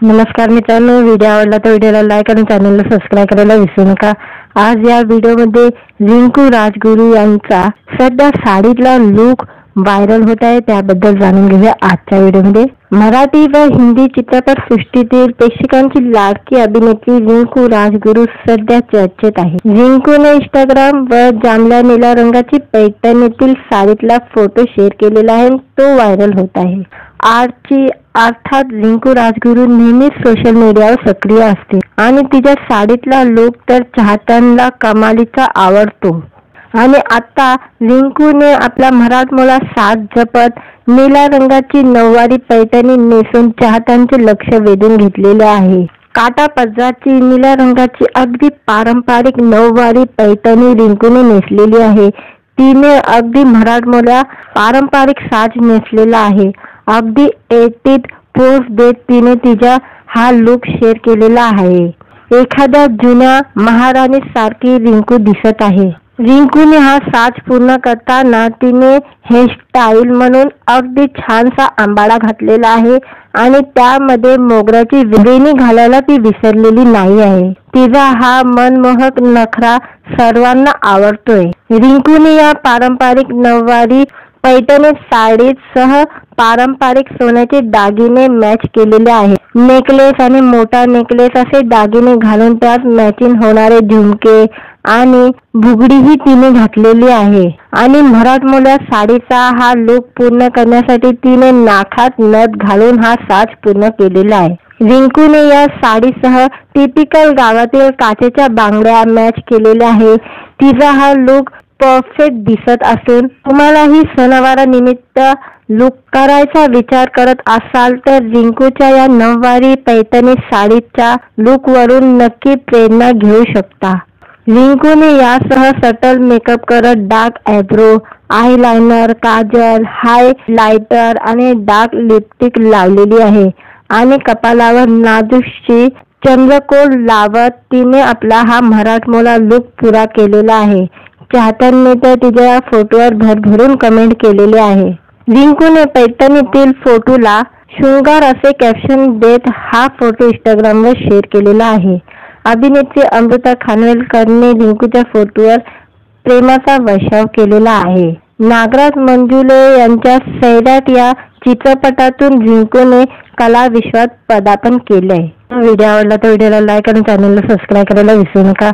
नमस्कार मित्रांनो, व्हिडिओ आवडला तर व्हिडिओला लाईक आणि चॅनलला सबस्क्राईब करायला विसरू नका। आज या व्हिडिओमध्ये रिंकू राजगुरू यांचा सध्या साडीतला लुक व्हायरल होत आहे, त्याबद्दल जाणून घेऊया आजच्या व्हिडिओमध्ये। मराठी व हिंदी चित्रपट सृष्टीतील प्रेक्षकांची लाडकी अभिनेत्री रिंकू राजगुरू सध्या चर्चेत आहे। रिंकूने इंस्टाग्राम व जांभळ्या निळ्या रंगाची पैठणीतील साडीतला फोटो शेअर केलेला आहे, तो व्हायरल होत आहे। अर्थात रिंकू राजगुरू नेहमीच सोशल मीडियावर सक्रिय असते आणि तिच्या साडीतला लुक तर चाहत्यांना कमालीचा आवडतो। आणि आता रिंकूने आपला मराठमोळा साज जपत निळ्या रंगाची नऊवारी पैठणी नेसून चाहत्यांचे लक्ष वेधून घेतलेले आहे। काटा पदराची निळ्या रंगाची अगदी पारंपरिक नऊवारी पैठणी रिंकूने नेसलेली आहे। तिने अगदी मराठमोळा पारंपरिक साज नेसलेला आहे। अगदी 80s पोज देत तिने तिचा हा लुक शेअर केलेला आहे। एखाद्या जुन्या महाराणी सारखी रिंकू दिसत आहे। रिंकूने हा साज पूर्ण करताना तिने हेअरस्टाईल म्हणून अगदी छानसा अंबाडा घातलेला आहे आणि त्यामध्ये मोगऱ्याची वेणी घालायला ती विसरलेली नाही आहे। तिचा हा मनमोहक नखरा सर्वांना आवडतोय। रिंकूने या पारंपरिक नऊवारी पैठणी साडीसह पारंपरिक सोन्याचे दागिने मॅच केलेले आहेत। नेकलेस आणि मोठा नेकलेस असे दागिने घालून त्यात मॅचिंग होणारे झुमके आणि बुगडीही तिने घातलेली आहे। आणि मराठमोळ्या साडीचा हा लुक पूर्ण करण्यासाठी तिने नाकात नथ घालून हा साज पूर्ण केलेला आहे। रिंकूने या साडीसह टिपिकल गावातील काचेच्या बांगड्या मॅच केलेल्या आहे। तिचा हा लुक परफेक्ट दिसत असून तुम्हालाही सणवारानिमित्त लुक करायचा विचार करत असाल तर रिंकूच्या या नऊवारी पैठणी साडीच्या लुकवरून नक्की प्रेरणा घेऊ शकता। रिंकूने यासह सटल मेकअप करत dark eyebrow, eyeliner, Kajal, highlighter आणि डार्क लिपस्टिक लावलेली आहे आणि कपाळावर नाजूकशी चंद्रकोर लावत तिने आपला हा मराठमोळा लुक पुरा केलेला आहे। चाहत्यांनी तर तिच्या या फोटोवर भरभरून कमेंट केलेले आहे। रिंकूने पैठणीतील फोटोला शृंगार असे कॅप्शन देत हा फोटो इंस्टाग्रामवर शेअर केलेला आहे। अभिनेत्री अमृता खानविलकरने रिंकूच्या फोटोवर प्रेमाचा वर्षाव केलेला आहे। नागराज मंजुळे यांच्या सैराट या चित्रपटातून रिंकूने कला विश्वात पदार्पण केले। व्हिडिओ आवडला तर व्हिडिओला लाईक आणि चॅनलला सबस्क्राईब करायला विसरू नका।